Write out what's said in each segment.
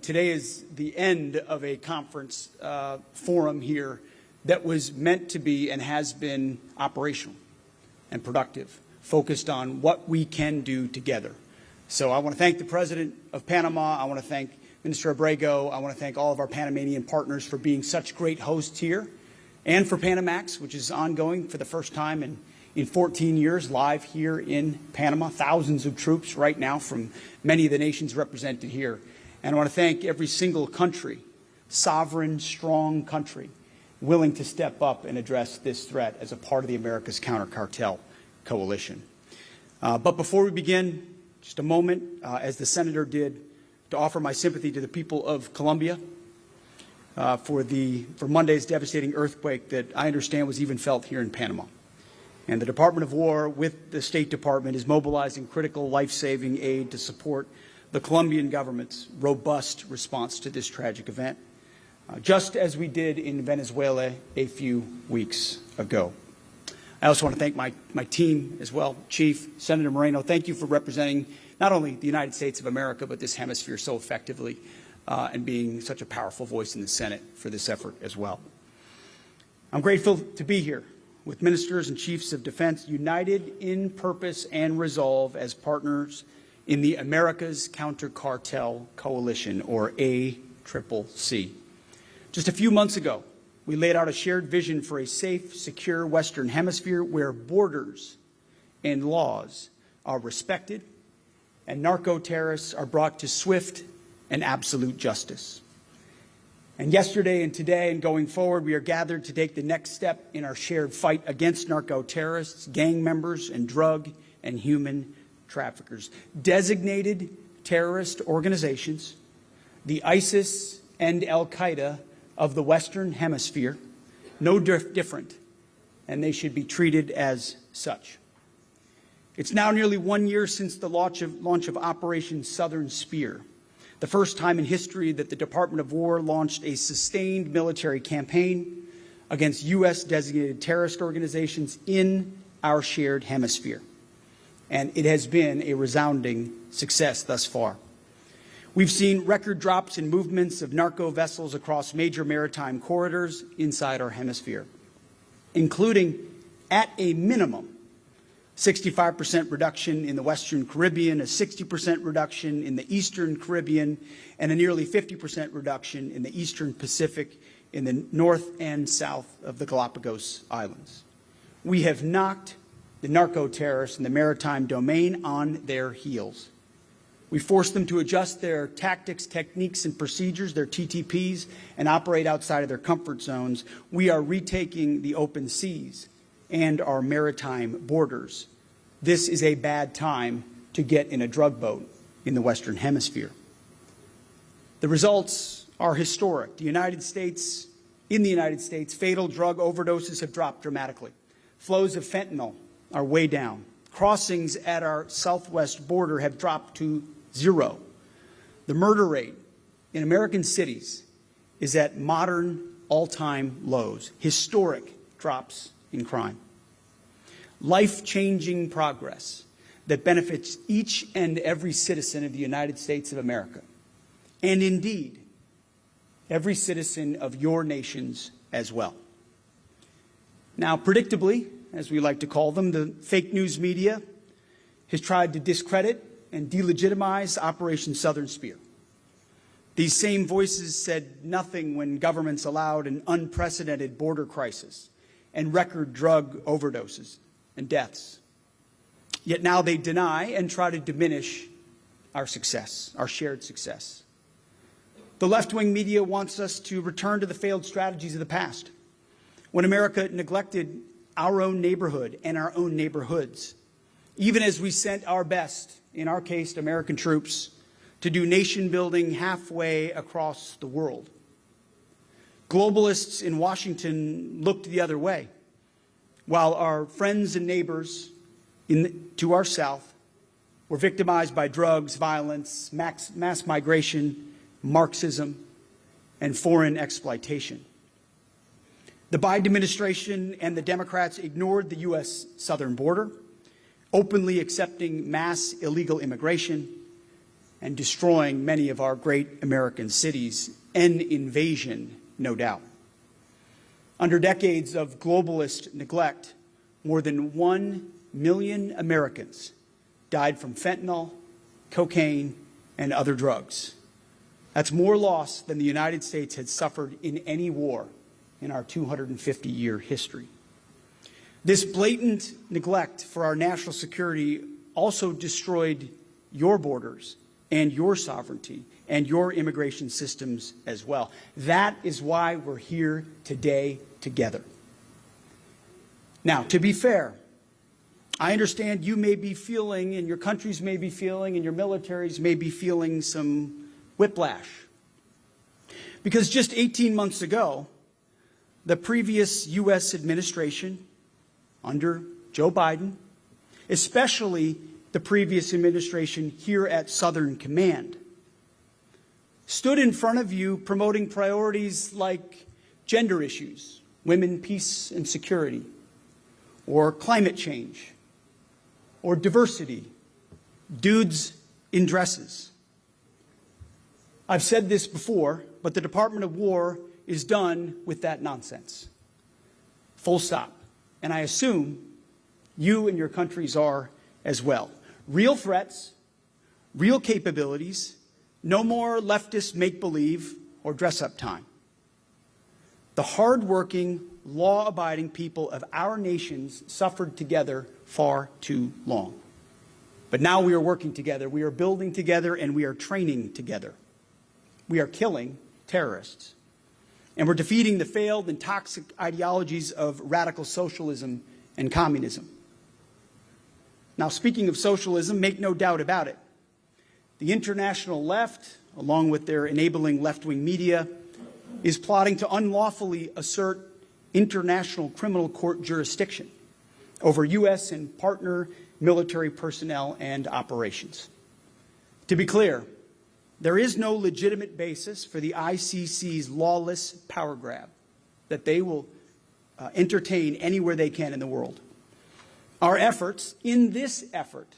Today is the end of a conference forum here that was meant to be and has been operational and productive, focused on what we can do together. So I want to thank the President of Panama. I want to thank Minister Abrego. I want to thank all of our Panamanian partners for being such great hosts here, and for Panamax, which is ongoing for the first time in 14 years, live here in Panama. Thousands of troops right now from many of the nations represented here. And I want to thank every single country, sovereign, strong country, willing to step up and address this threat as a part of the America's counter-cartel coalition. But before we begin, just a moment, as the Senator did, to offer my sympathy to the people of Colombia for Monday's devastating earthquake that I understand was even felt here in Panama. And the Department of War, with the State Department, is mobilizing critical life-saving aid to support the Colombian government's robust response to this tragic event, just as we did in Venezuela a few weeks ago. I also want to thank my team as well. Chief, Senator Moreno, thank you for representing not only the United States of America, but this hemisphere so effectively and being such a powerful voice in the Senate for this effort as well. I'm grateful to be here with ministers and chiefs of defense, united in purpose and resolve as partners in the America's Counter-Cartel Coalition, or ACCC. Just a few months ago, we laid out a shared vision for a safe, secure Western Hemisphere where borders and laws are respected and narco-terrorists are brought to swift and absolute justice. And yesterday and today and going forward, we are gathered to take the next step in our shared fight against narco-terrorists, gang members, and drug and human traffickers. Designated terrorist organizations, the ISIS and Al-Qaeda of the Western Hemisphere, no different, and they should be treated as such. It's now nearly 1 year since the launch of Operation Southern Spear, the first time in history that the Department of War launched a sustained military campaign against U.S. designated terrorist organizations in our shared hemisphere. And it has been a resounding success thus far. We've seen record drops in movements of narco vessels across major maritime corridors inside our hemisphere, including, at a minimum, 65% reduction in the Western Caribbean, a 60% reduction in the Eastern Caribbean, and a nearly 50% reduction in the Eastern Pacific in the north and south of the Galapagos Islands. We have knocked the narco-terrorists in the maritime domain on their heels. We forced them to adjust their tactics, techniques, and procedures, their TTPs, and operate outside of their comfort zones. We are retaking the open seas and our maritime borders. This is a bad time to get in a drug boat in the Western Hemisphere. The results are historic. In the United States, fatal drug overdoses have dropped dramatically. Flows of fentanyl are way down. Crossings at our southwest border have dropped to 0. The murder rate in American cities is at modern all-time lows, historic drops in crime. Life-changing progress that benefits each and every citizen of the United States of America, and indeed, every citizen of your nations as well. Now, predictably, as we like to call them, the fake news media has tried to discredit and delegitimize Operation Southern Spear. These same voices said nothing when governments allowed an unprecedented border crisis and record drug overdoses and deaths. Yet now they deny and try to diminish our success, our shared success. The left-wing media wants us to return to the failed strategies of the past, when America neglected our own neighborhood and our own neighborhoods, even as we sent our best, in our case, American troops, to do nation building halfway across the world. Globalists in Washington looked the other way, while our friends and neighbors to our south were victimized by drugs, violence, mass migration, Marxism, and foreign exploitation. The Biden administration and the Democrats ignored the U.S. southern border, openly accepting mass illegal immigration, and destroying many of our great American cities. An invasion, no doubt. Under decades of globalist neglect, more than 1 million Americans died from fentanyl, cocaine, and other drugs. That's more loss than the United States had suffered in any war in our 250-year history. This blatant neglect for our national security also destroyed your borders and your sovereignty and your immigration systems as well. That is why we're here today together. Now, to be fair, I understand you may be feeling, and your countries may be feeling, and your militaries may be feeling some whiplash. Because just 18 months ago, the previous U.S. administration under Joe Biden, especially the previous administration here at Southern Command, stood in front of you promoting priorities like gender issues, women, peace, and security, or climate change, or diversity, dudes in dresses. I've said this before, but the Department of War is done with that nonsense. Full stop. And I assume you and your countries are as well. Real threats, real capabilities, no more leftist make-believe or dress-up time. The hard-working, law-abiding people of our nations suffered together far too long. But now we are working together, we are building together, and we are training together. We are killing terrorists. And we're defeating the failed and toxic ideologies of radical socialism and communism. Now, speaking of socialism, make no doubt about it. The international left, along with their enabling left-wing media, is plotting to unlawfully assert international criminal court jurisdiction over U.S. and partner military personnel and operations. To be clear, there is no legitimate basis for the ICC's lawless power grab that they will entertain anywhere they can in the world. Our efforts in this effort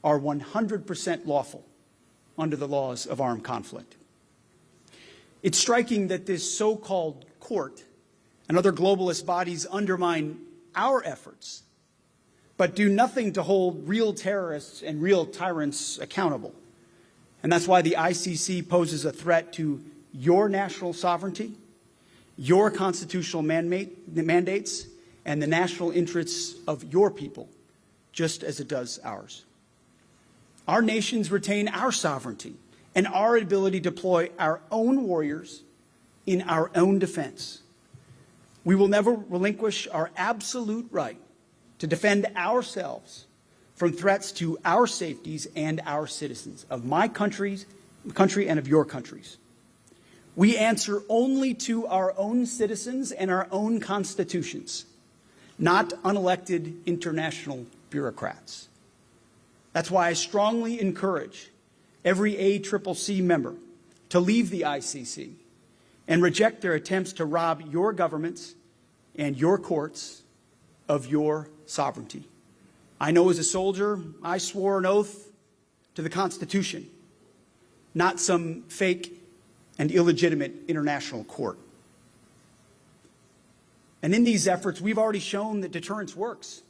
are 100% lawful under the laws of armed conflict. It's striking that this so-called court and other globalist bodies undermine our efforts, but do nothing to hold real terrorists and real tyrants accountable. And that's why the ICC poses a threat to your national sovereignty, your constitutional mandates, and the national interests of your people, just as it does ours. Our nations retain our sovereignty and our ability to deploy our own warriors in our own defense. We will never relinquish our absolute right to defend ourselves from threats to our safeties and our citizens, of my country and of your countries. We answer only to our own citizens and our own constitutions, not unelected international bureaucrats. That's why I strongly encourage every ACCC member to leave the ICC and reject their attempts to rob your governments and your courts of your sovereignty. I know as a soldier, I swore an oath to the Constitution, not some fake and illegitimate international court. And in these efforts, we've already shown that deterrence works.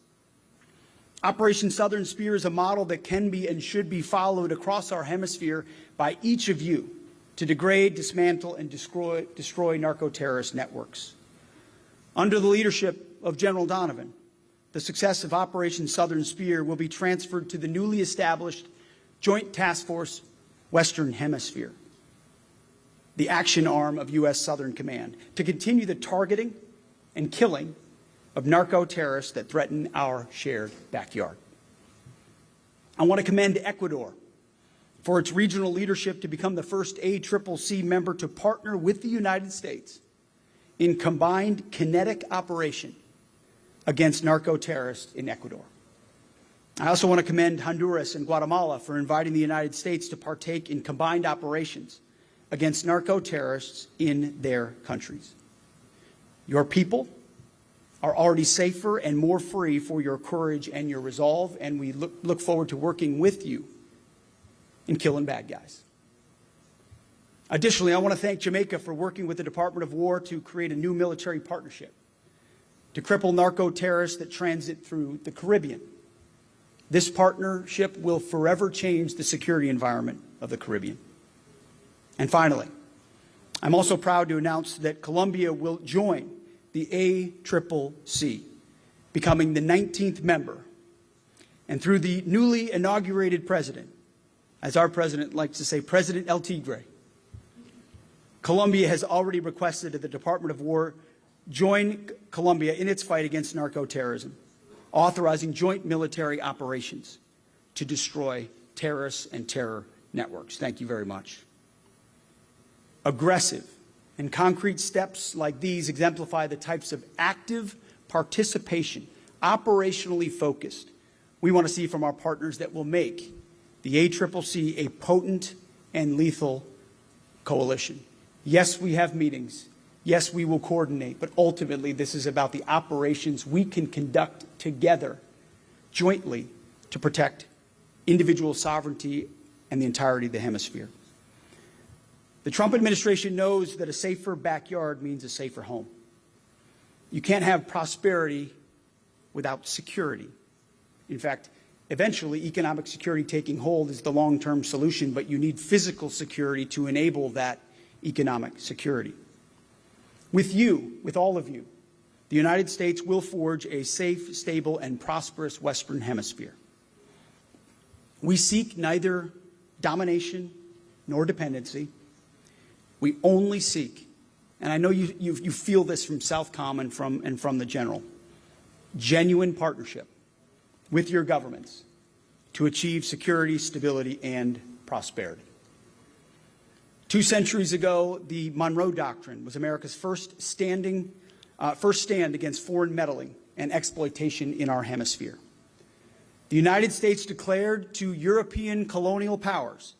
Operation Southern Spear is a model that can be and should be followed across our hemisphere by each of you to degrade, dismantle, and destroy narco-terrorist networks. Under the leadership of General Donovan, the success of Operation Southern Spear will be transferred to the newly established Joint Task Force Western Hemisphere, the action arm of U.S. Southern Command, to continue the targeting and killing of narco-terrorists that threaten our shared backyard. I want to commend Ecuador for its regional leadership to become the first ACCC member to partner with the United States in combined kinetic operation against narco-terrorists in Ecuador. I also want to commend Honduras and Guatemala for inviting the United States to partake in combined operations against narco-terrorists in their countries. Your people are already safer and more free for your courage and your resolve, and we look forward to working with you in killing bad guys. Additionally, I want to thank Jamaica for working with the Department of War to create a new military partnership to cripple narco-terrorists that transit through the Caribbean. This partnership will forever change the security environment of the Caribbean. And finally, I'm also proud to announce that Colombia will join the ACCC, becoming the 19th member. And through the newly inaugurated president, as our president likes to say, President El Tigre, Colombia has already requested that the Department of War join Colombia in its fight against narco-terrorism, authorizing joint military operations to destroy terrorists and terror networks. Thank you very much. Aggressive and concrete steps like these exemplify the types of active participation, operationally focused, we want to see from our partners that will make the ACCC a potent and lethal coalition. Yes, we have meetings. Yes, we will coordinate, but ultimately this is about the operations we can conduct together, jointly, to protect individual sovereignty and the entirety of the hemisphere. The Trump administration knows that a safer backyard means a safer home. You can't have prosperity without security. In fact, eventually economic security taking hold is the long-term solution, but you need physical security to enable that economic security. With you, with all of you, the United States will forge a safe, stable, and prosperous Western Hemisphere. We seek neither domination nor dependency. We only seek, and I know you feel this from Southcom and from the General, genuine partnership with your governments to achieve security, stability, and prosperity. 2 centuries ago, the Monroe Doctrine was America's first stand against foreign meddling and exploitation in our hemisphere. The United States declared to European colonial powers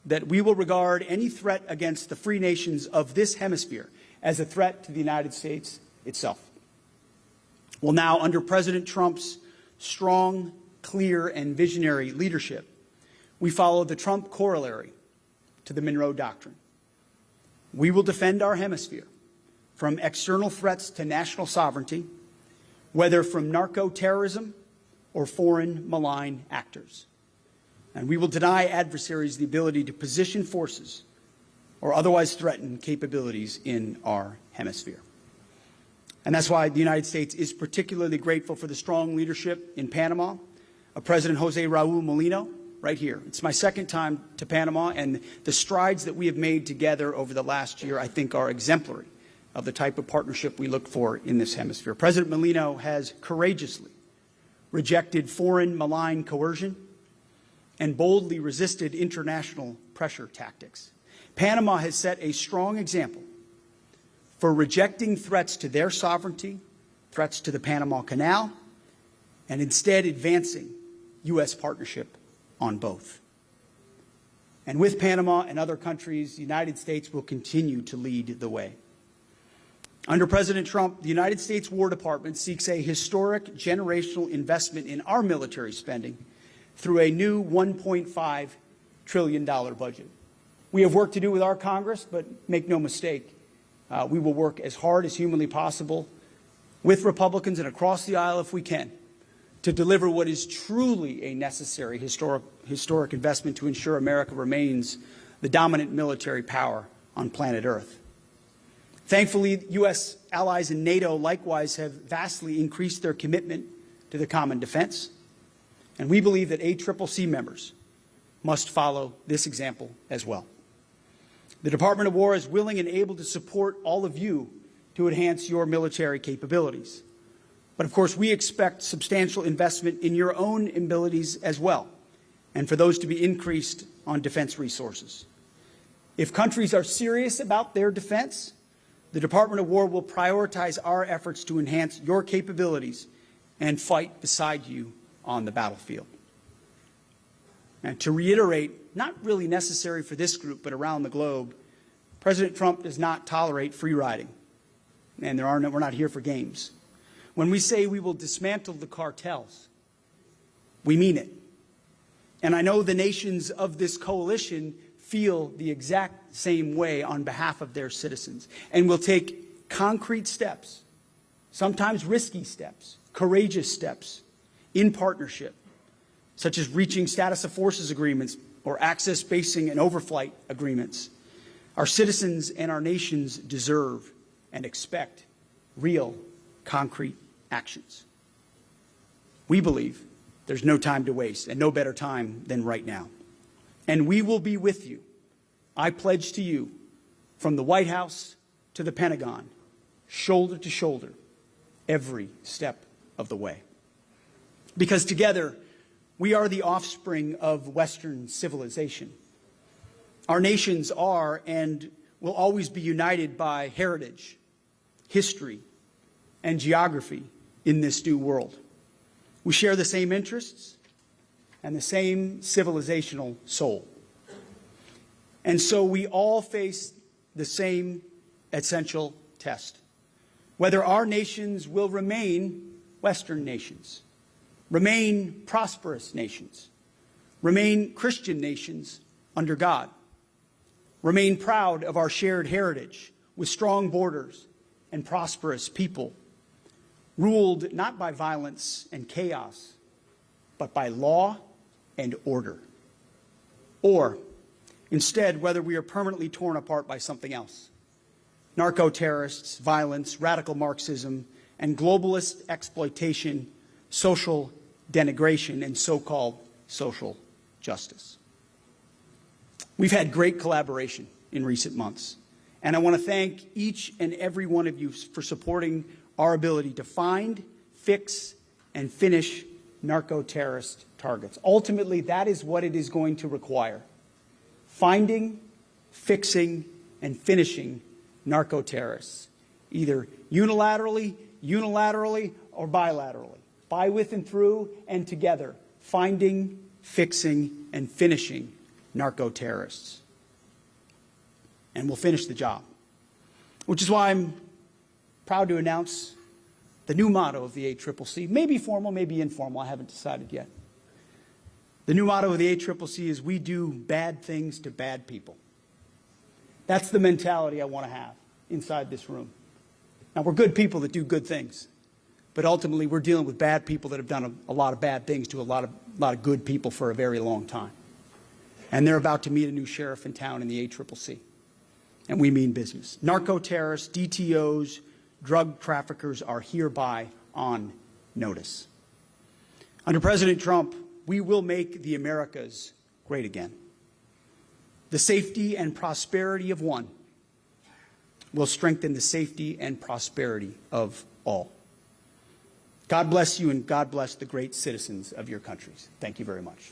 that we will regard any threat against the free nations of this hemisphere as a threat to the United States itself. Well, now, under President Trump's strong, clear, and visionary leadership, we follow the Trump corollary to the Monroe Doctrine. We will defend our hemisphere from external threats to national sovereignty, whether from narco-terrorism or foreign malign actors. And we will deny adversaries the ability to position forces or otherwise threaten capabilities in our hemisphere. And that's why the United States is particularly grateful for the strong leadership in Panama of President Jose Raul Mulino, right here. It's my second time to Panama, and the strides that we have made together over the last year, I think, are exemplary of the type of partnership we look for in this hemisphere. President Mulino has courageously rejected foreign malign coercion and boldly resisted international pressure tactics. Panama has set a strong example for rejecting threats to their sovereignty, threats to the Panama Canal, and instead advancing U.S. partnership on both. And with Panama and other countries, the United States will continue to lead the way. Under President Trump, the United States War Department seeks a historic generational investment in our military spending through a new $1.5 trillion budget. We have work to do with our Congress, but make no mistake, we will work as hard as humanly possible with Republicans and across the aisle if we can to deliver what is truly a necessary historic investment to ensure America remains the dominant military power on planet Earth. Thankfully, U.S. allies in NATO likewise have vastly increased their commitment to the common defense, and we believe that ACCC members must follow this example as well. The Department of War is willing and able to support all of you to enhance your military capabilities. But of course, we expect substantial investment in your own abilities as well, and for those to be increased on defense resources. If countries are serious about their defense, the Department of War will prioritize our efforts to enhance your capabilities and fight beside you on the battlefield. And to reiterate, not really necessary for this group, but around the globe, President Trump does not tolerate free riding, and we're not here for games. When we say we will dismantle the cartels, we mean it. And I know the nations of this coalition feel the exact same way on behalf of their citizens, and will take concrete steps, sometimes risky steps, courageous steps, in partnership, such as reaching status of forces agreements or access basing and overflight agreements. Our citizens and our nations deserve and expect real, concrete actions. We believe there's no time to waste, and no better time than right now. And we will be with you. I pledge to you, from the White House to the Pentagon, shoulder to shoulder, every step of the way. Because together, we are the offspring of Western civilization. Our nations are and will always be united by heritage, history, and geography in this new world. We share the same interests and the same civilizational soul. And so we all face the same essential test: whether our nations will remain Western nations, remain prosperous nations, remain Christian nations under God, remain proud of our shared heritage with strong borders and prosperous people, ruled not by violence and chaos, but by law and order. Or, instead, whether we are permanently torn apart by something else: narco-terrorists, violence, radical Marxism, and globalist exploitation, social denigration, and so-called social justice. We've had great collaboration in recent months, and I want to thank each and every one of you for supporting our ability to find, fix, and finish narco-terrorist targets. Ultimately, that is what it is going to require: finding, fixing, and finishing narco-terrorists, either unilaterally, or bilaterally, by, with, and through, and together, finding, fixing, and finishing narco-terrorists. And we'll finish the job, which is why I'm proud to announce the new motto of the ACCC. Maybe formal, maybe informal, I haven't decided yet. The new motto of the ACCC is: we do bad things to bad people. That's the mentality I want to have inside this room. Now, we're good people that do good things, but ultimately we're dealing with bad people that have done a lot of bad things to a lot of good people for a very long time. And they're about to meet a new sheriff in town in the ACCC. And we mean business. Narco-terrorists, DTOs, drug traffickers are hereby on notice. Under President Trump, we will make the Americas great again. The safety and prosperity of one will strengthen the safety and prosperity of all. God bless you, and God bless the great citizens of your countries. Thank you very much.